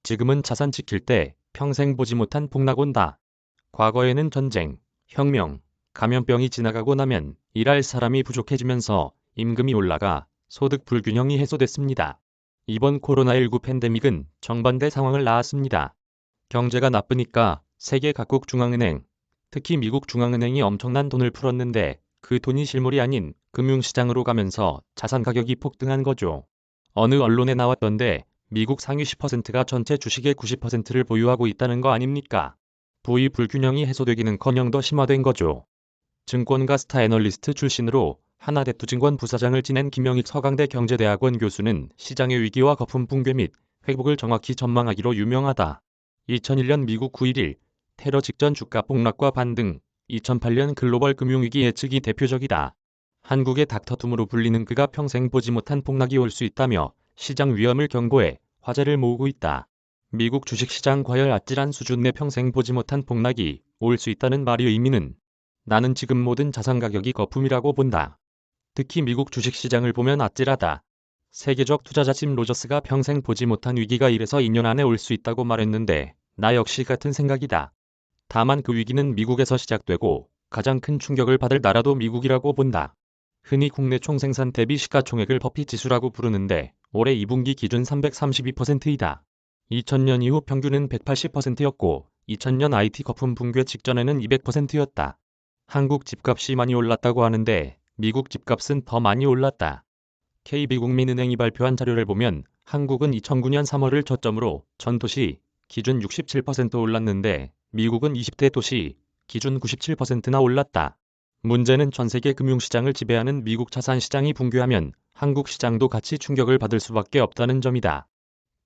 지금은 자산 지킬 때 평생 보지 못한 폭락 온다. 과거에는 전쟁, 혁명, 감염병이 지나가고 나면 일할 사람이 부족해지면서 임금이 올라가 소득 불균형이 해소됐습니다. 이번 코로나19 팬데믹은 정반대 상황을 낳았습니다. 경제가 나쁘니까 세계 각국 중앙은행, 특히 미국 중앙은행이 엄청난 돈을 풀었는데 그 돈이 실물이 아닌 금융시장으로 가면서 자산 가격이 폭등한 거죠. 어느 언론에 나왔던데 미국 상위 10%가 전체 주식의 90%를 보유하고 있다는 거 아닙니까? 부의 불균형이 해소되기는커녕 더 심화된 거죠. 증권가 스타 애널리스트 출신으로 하나대투증권 부사장을 지낸 김영익 서강대 경제대학원 교수는 시장의 위기와 거품 붕괴 및 회복을 정확히 전망하기로 유명하다. 2001년 미국 9.11 테러 직전 주가 폭락과 반등, 2008년 글로벌 금융위기 예측이 대표적이다. 한국의 닥터둠으로 불리는 그가 평생 보지 못한 폭락이 올 수 있다며 시장 위험을 경고해 화제를 모으고 있다. 미국 주식시장 과열 아찔한 수준 내 평생 보지 못한 폭락이 올 수 있다는 말의 의미는 나는 지금 모든 자산 가격이 거품이라고 본다. 특히 미국 주식시장을 보면 아찔하다. 세계적 투자자 짐 로저스가 평생 보지 못한 위기가 1에서 2년 안에 올 수 있다고 말했는데 나 역시 같은 생각이다. 다만 그 위기는 미국에서 시작되고 가장 큰 충격을 받을 나라도 미국이라고 본다. 흔히 국내 총생산 대비 시가총액을 버핏 지수라고 부르는데 올해 2분기 기준 332%이다. 2000년 이후 평균은 180%였고 2000년 IT 거품 붕괴 직전에는 200%였다. 한국 집값이 많이 올랐다고 하는데 미국 집값은 더 많이 올랐다. KB국민은행이 발표한 자료를 보면 한국은 2009년 3월을 저점으로 전 도시 기준 67% 올랐는데 미국은 20대 도시 기준 97%나 올랐다. 문제는 전 세계 금융시장을 지배하는 미국 자산시장이 붕괴하면 한국 시장도 같이 충격을 받을 수밖에 없다는 점이다.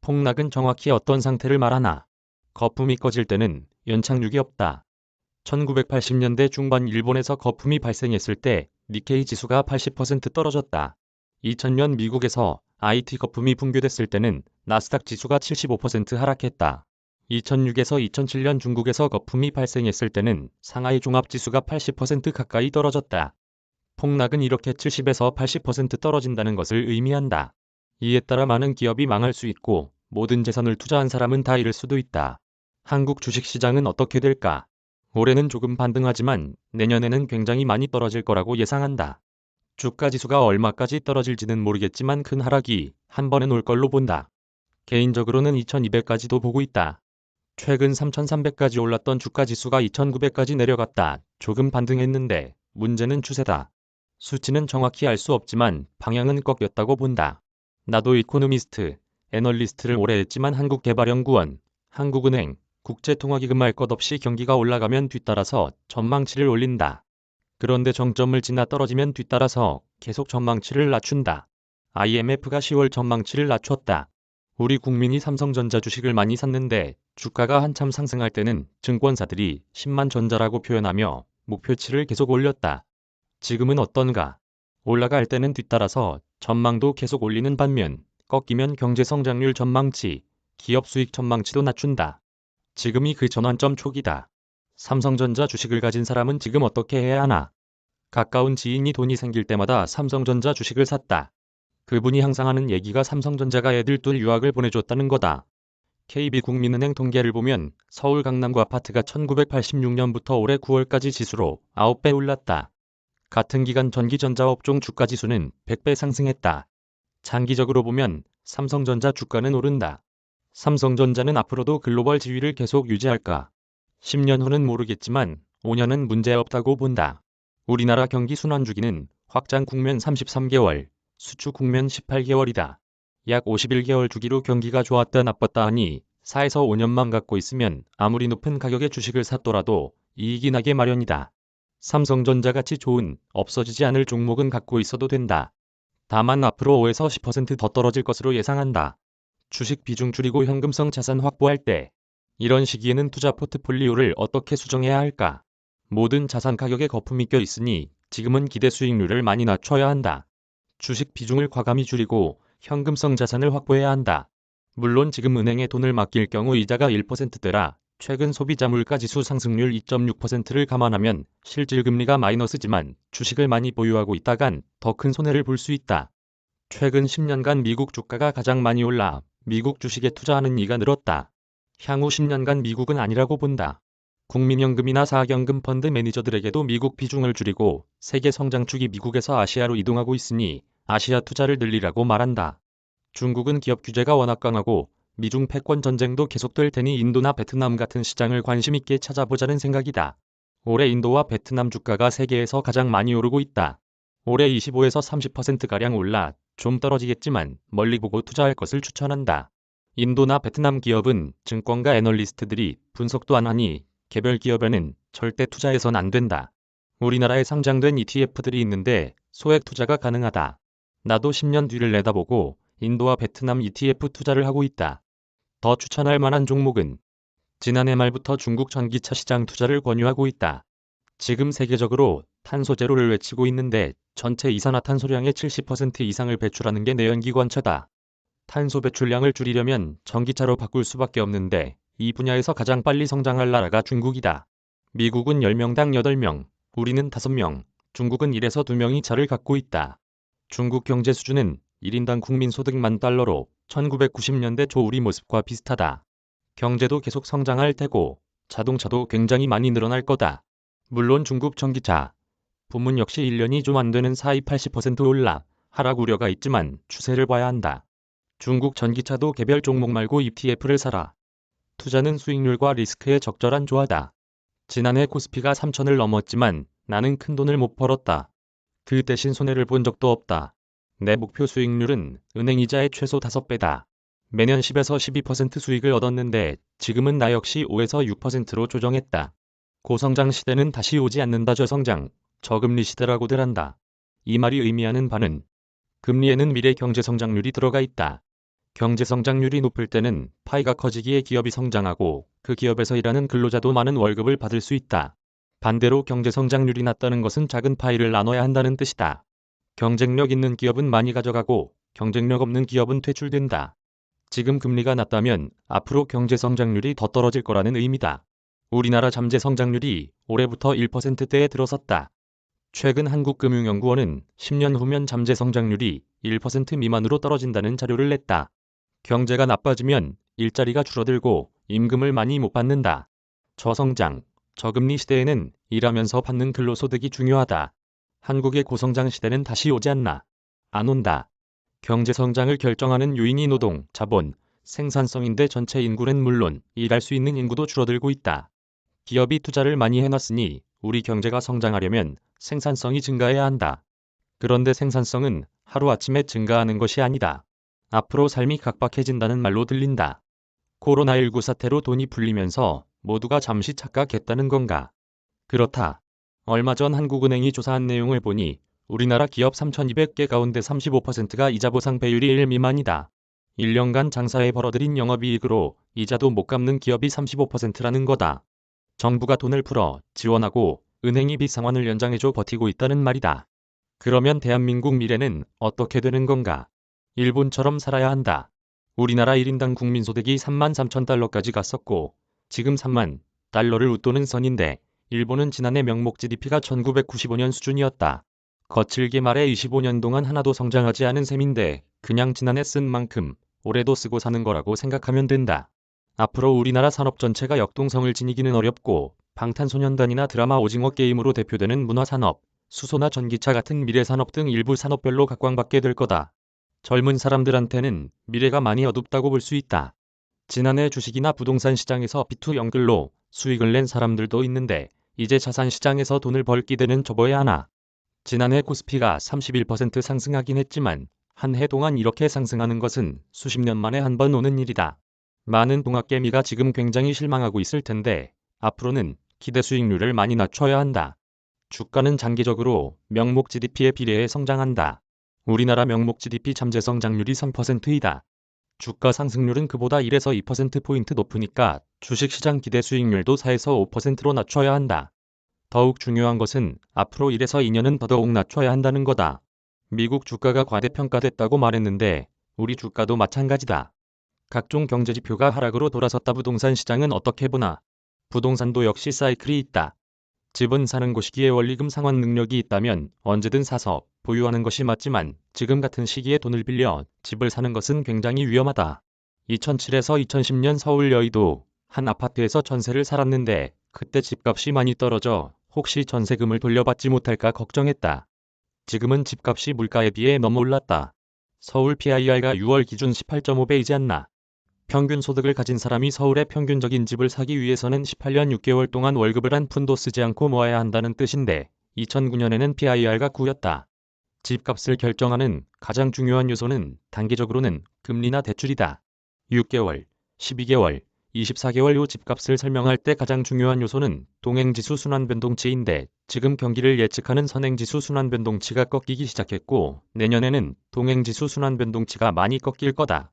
폭락은 정확히 어떤 상태를 말하나? 거품이 꺼질 때는 연착륙이 없다. 1980년대 중반 일본에서 거품이 발생했을 때 니케이 지수가 80% 떨어졌다. 2000년 미국에서 IT 거품이 붕괴됐을 때는 나스닥 지수가 75% 하락했다. 2006에서 2007년 중국에서 거품이 발생했을 때는 상하이 종합지수가 80% 가까이 떨어졌다. 폭락은 이렇게 70에서 80% 떨어진다는 것을 의미한다. 이에 따라 많은 기업이 망할 수 있고 모든 재산을 투자한 사람은 다 잃을 수도 있다. 한국 주식시장은 어떻게 될까? 올해는 조금 반등하지만 내년에는 굉장히 많이 떨어질 거라고 예상한다. 주가지수가 얼마까지 떨어질지는 모르겠지만 큰 하락이 한 번은 올 걸로 본다. 개인적으로는 2200까지도 보고 있다. 최근 3300까지 올랐던 주가지수가 2900까지 내려갔다. 조금 반등했는데 문제는 추세다. 수치는 정확히 알 수 없지만 방향은 꺾였다고 본다. 나도 이코노미스트, 애널리스트를 오래 했지만 한국개발연구원, 한국은행, 국제통화기금 할 것 없이 경기가 올라가면 뒤따라서 전망치를 올린다. 그런데 정점을 지나 떨어지면 뒤따라서 계속 전망치를 낮춘다. IMF가 10월 전망치를 낮췄다. 우리 국민이 삼성전자 주식을 많이 샀는데 주가가 한참 상승할 때는 증권사들이 10만 전자라고 표현하며 목표치를 계속 올렸다. 지금은 어떤가? 올라갈 때는 뒤따라서 전망도 계속 올리는 반면 꺾이면 경제성장률 전망치, 기업 수익 전망치도 낮춘다. 지금이 그 전환점 초기다. 삼성전자 주식을 가진 사람은 지금 어떻게 해야 하나? 가까운 지인이 돈이 생길 때마다 삼성전자 주식을 샀다. 그분이 항상 하는 얘기가 삼성전자가 애들 둘 유학을 보내줬다는 거다. KB국민은행 통계를 보면 서울 강남구 아파트가 1986년부터 올해 9월까지 지수로 9배 올랐다. 같은 기간 전기전자 업종 주가지수는 100배 상승했다. 장기적으로 보면 삼성전자 주가는 오른다. 삼성전자는 앞으로도 글로벌 지위를 계속 유지할까? 10년 후는 모르겠지만 5년은 문제없다고 본다. 우리나라 경기 순환주기는 확장 국면 33개월, 수축 국면 18개월이다. 약 51개월 주기로 경기가 좋았다 나빴다 하니 4에서 5년만 갖고 있으면 아무리 높은 가격의 주식을 샀더라도 이익이 나게 마련이다. 삼성전자같이 좋은, 없어지지 않을 종목은 갖고 있어도 된다. 다만 앞으로 5에서 10% 더 떨어질 것으로 예상한다. 주식 비중 줄이고 현금성 자산 확보할 때 이런 시기에는 투자 포트폴리오를 어떻게 수정해야 할까? 모든 자산 가격에 거품이 껴 있으니 지금은 기대 수익률을 많이 낮춰야 한다. 주식 비중을 과감히 줄이고 현금성 자산을 확보해야 한다. 물론 지금 은행에 돈을 맡길 경우 이자가 1%대라 최근 소비자 물가지수 상승률 2.6%를 감안하면 실질금리가 마이너스지만 주식을 많이 보유하고 있다간 더 큰 손해를 볼 수 있다. 최근 10년간 미국 주가가 가장 많이 올라 미국 주식에 투자하는 이가 늘었다. 향후 10년간 미국은 아니라고 본다. 국민연금이나 사학연금 펀드 매니저들에게도 미국 비중을 줄이고 세계 성장축이 미국에서 아시아로 이동하고 있으니 아시아 투자를 늘리라고 말한다. 중국은 기업 규제가 워낙 강하고 미중 패권 전쟁도 계속될 테니 인도나 베트남 같은 시장을 관심 있게 찾아보자는 생각이다. 올해 인도와 베트남 주가가 세계에서 가장 많이 오르고 있다. 올해 25에서 30%가량 올라 좀 떨어지겠지만 멀리 보고 투자할 것을 추천한다. 인도나 베트남 기업은 증권가 애널리스트들이 분석도 안 하니 개별 기업에는 절대 투자해선 안 된다. 우리나라에 상장된 ETF들이 있는데 소액 투자가 가능하다. 나도 10년 뒤를 내다보고 인도와 베트남 ETF 투자를 하고 있다. 더 추천할 만한 종목은 지난해 말부터 중국 전기차 시장 투자를 권유하고 있다. 지금 세계적으로 탄소 제로를 외치고 있는데 전체 이산화탄소량의 70% 이상을 배출하는 게 내연기관차다. 탄소 배출량을 줄이려면 전기차로 바꿀 수밖에 없는데 이 분야에서 가장 빨리 성장할 나라가 중국이다. 미국은 10명당 8명, 우리는 5명, 중국은 1에서 2명이 차를 갖고 있다. 중국 경제 수준은 1인당 국민소득 10,000달러로 1990년대 초 우리 모습과 비슷하다. 경제도 계속 성장할 테고 자동차도 굉장히 많이 늘어날 거다. 물론 중국 전기차 부문 역시 1년이 좀 안 되는 사이 80% 올라 하락 우려가 있지만 추세를 봐야 한다. 중국 전기차도 개별 종목 말고 ETF를 사라. 투자는 수익률과 리스크의 적절한 조화다. 지난해 코스피가 3,000을 넘었지만 나는 큰돈을 못 벌었다. 그 대신 손해를 본 적도 없다. 내 목표 수익률은 은행 이자의 최소 5배다. 매년 10에서 12% 수익을 얻었는데 지금은 나 역시 5에서 6%로 조정했다. 고성장 시대는 다시 오지 않는다. 저성장, 저금리 시대라고들 한다. 이 말이 의미하는 바는 금리에는 미래 경제 성장률이 들어가 있다. 경제 성장률이 높을 때는 파이가 커지기에 기업이 성장하고 그 기업에서 일하는 근로자도 많은 월급을 받을 수 있다. 반대로 경제 성장률이 낮다는 것은 작은 파이를 나눠야 한다는 뜻이다. 경쟁력 있는 기업은 많이 가져가고 경쟁력 없는 기업은 퇴출된다. 지금 금리가 낮다면 앞으로 경제 성장률이 더 떨어질 거라는 의미다. 우리나라 잠재 성장률이 올해부터 1%대에 들어섰다. 최근 한국금융연구원은 10년 후면 잠재 성장률이 1% 미만으로 떨어진다는 자료를 냈다. 경제가 나빠지면 일자리가 줄어들고 임금을 많이 못 받는다. 저성장, 저금리 시대에는 일하면서 받는 근로소득이 중요하다. 한국의 고성장 시대는 다시 오지 않나? 안 온다. 경제 성장을 결정하는 요인이 노동, 자본, 생산성인데 전체 인구는 물론 일할 수 있는 인구도 줄어들고 있다. 기업이 투자를 많이 해놨으니 우리 경제가 성장하려면 생산성이 증가해야 한다. 그런데 생산성은 하루아침에 증가하는 것이 아니다. 앞으로 삶이 각박해진다는 말로 들린다. 코로나19 사태로 돈이 풀리면서 모두가 잠시 착각했다는 건가? 그렇다. 얼마 전 한국은행이 조사한 내용을 보니 우리나라 기업 3,200개 가운데 35%가 이자 보상 배율이 1 미만이다. 1년간 장사해 벌어들인 영업이익으로 이자도 못 갚는 기업이 35%라는 거다. 정부가 돈을 풀어 지원하고 은행이 빚 상환을 연장해줘 버티고 있다는 말이다. 그러면 대한민국 미래는 어떻게 되는 건가? 일본처럼 살아야 한다. 우리나라 1인당 국민소득이 33,000달러까지 갔었고 지금 3만 달러를 웃도는 선인데 일본은 지난해 명목 GDP가 1995년 수준이었다. 거칠게 말해 25년 동안 하나도 성장하지 않은 셈인데 그냥 지난해 쓴 만큼 올해도 쓰고 사는 거라고 생각하면 된다. 앞으로 우리나라 산업 전체가 역동성을 지니기는 어렵고 방탄소년단이나 드라마 오징어 게임으로 대표되는 문화산업, 수소나 전기차 같은 미래산업 등 일부 산업별로 각광받게 될 거다. 젊은 사람들한테는 미래가 많이 어둡다고 볼 수 있다. 지난해 주식이나 부동산 시장에서 비투 연끌로 수익을 낸 사람들도 있는데 이제 자산시장에서 돈을 벌 기대는 접어야 하나. 지난해 코스피가 31% 상승하긴 했지만 한 해 동안 이렇게 상승하는 것은 수십 년 만에 한 번 오는 일이다. 많은 동학개미가 지금 굉장히 실망하고 있을 텐데 앞으로는 기대 수익률을 많이 낮춰야 한다. 주가는 장기적으로 명목 GDP에 비례해 성장한다. 우리나라 명목 GDP 잠재 성장률이 3%이다. 주가 상승률은 그보다 1에서 2%포인트 높으니까 주식시장 기대 수익률도 4에서 5%로 낮춰야 한다. 더욱 중요한 것은 앞으로 1에서 2년은 더더욱 낮춰야 한다는 거다. 미국 주가가 과대평가됐다고 말했는데 우리 주가도 마찬가지다. 각종 경제지표가 하락으로 돌아섰다. 부동산 시장은 어떻게 보나? 부동산도 역시 사이클이 있다. 집은 사는 곳이기에 원리금 상환 능력이 있다면 언제든 사서 보유하는 것이 맞지만 지금 같은 시기에 돈을 빌려 집을 사는 것은 굉장히 위험하다. 2007에서 2010년 서울 여의도 한 아파트에서 전세를 살았는데 그때 집값이 많이 떨어져 혹시 전세금을 돌려받지 못할까 걱정했다. 지금은 집값이 물가에 비해 너무 올랐다. 서울 PIR가 6월 기준 18.5배이지 않나. 평균 소득을 가진 사람이 서울의 평균적인 집을 사기 위해서는 18년 6개월 동안 월급을 한 푼도 쓰지 않고 모아야 한다는 뜻인데 2009년에는 PIR가 9였다. 집값을 결정하는 가장 중요한 요소는 단기적으로는 금리나 대출이다. 6개월, 12개월, 24개월 후 집값을 설명할 때 가장 중요한 요소는 동행지수 순환변동치인데 지금 경기를 예측하는 선행지수 순환변동치가 꺾이기 시작했고 내년에는 동행지수 순환변동치가 많이 꺾일 거다.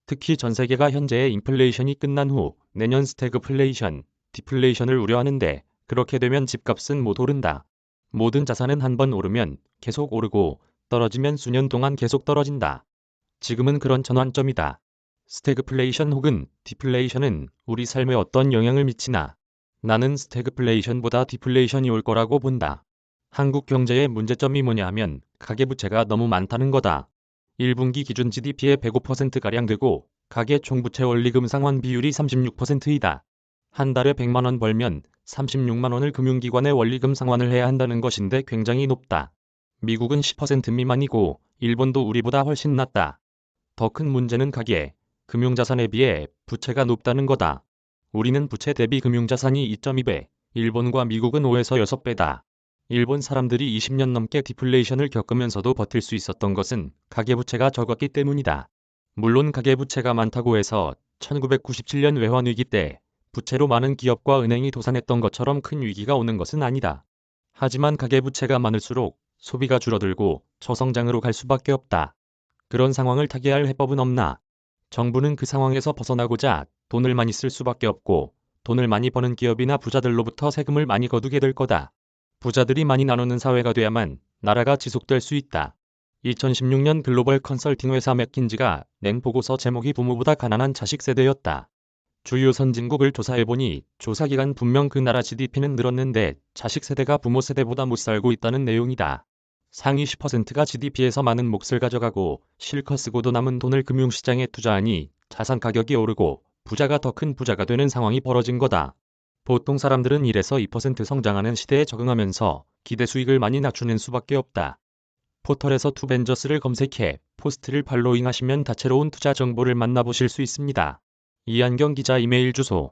특히 전 세계가 현재의 인플레이션이 끝난 후 내년 스태그플레이션, 디플레이션을 우려하는데 그렇게 되면 집값은 못 오른다. 모든 자산은 한번 오르면 계속 오르고 떨어지면 수년 동안 계속 떨어진다. 지금은 그런 전환점이다. 스태그플레이션 혹은 디플레이션은 우리 삶에 어떤 영향을 미치나? 나는 스태그플레이션보다 디플레이션이 올 거라고 본다. 한국 경제의 문제점이 뭐냐 하면 가계부채가 너무 많다는 거다. 1분기 기준 GDP의 105%가량 되고 가계 총부채 원리금 상환 비율이 36%이다. 한 달에 100만 원 벌면 36만 원을 금융기관에 원리금 상환을 해야 한다는 것인데 굉장히 높다. 미국은 10% 미만이고 일본도 우리보다 훨씬 낮다. 더 큰 문제는 가계, 금융자산에 비해 부채가 높다는 거다. 우리는 부채 대비 금융자산이 2.2배, 일본과 미국은 5에서 6배다. 일본 사람들이 20년 넘게 디플레이션을 겪으면서도 버틸 수 있었던 것은 가계부채가 적었기 때문이다. 물론 가계부채가 많다고 해서 1997년 외환위기 때 부채로 많은 기업과 은행이 도산했던 것처럼 큰 위기가 오는 것은 아니다. 하지만 가계부채가 많을수록 소비가 줄어들고 저성장으로 갈 수밖에 없다. 그런 상황을 타개할 해법은 없나? 정부는 그 상황에서 벗어나고자 돈을 많이 쓸 수밖에 없고 돈을 많이 버는 기업이나 부자들로부터 세금을 많이 거두게 될 거다. 부자들이 많이 나누는 사회가 돼야만 나라가 지속될 수 있다. 2016년 글로벌 컨설팅 회사 맥킨지가 낸 보고서 제목이 부모보다 가난한 자식 세대였다. 주요 선진국을 조사해보니 조사기간 분명 그 나라 GDP는 늘었는데 자식 세대가 부모 세대보다 못 살고 있다는 내용이다. 상위 10%가 GDP에서 많은 몫을 가져가고 실컷 쓰고도 남은 돈을 금융시장에 투자하니 자산 가격이 오르고 부자가 더 큰 부자가 되는 상황이 벌어진 거다. 보통 사람들은 1에서 2% 성장하는 시대에 적응하면서 기대 수익을 많이 낮추는 수밖에 없다. 포털에서 투벤저스를 검색해 포스트를 팔로잉하시면 다채로운 투자 정보를 만나보실 수 있습니다. 이한경 기자 이메일 주소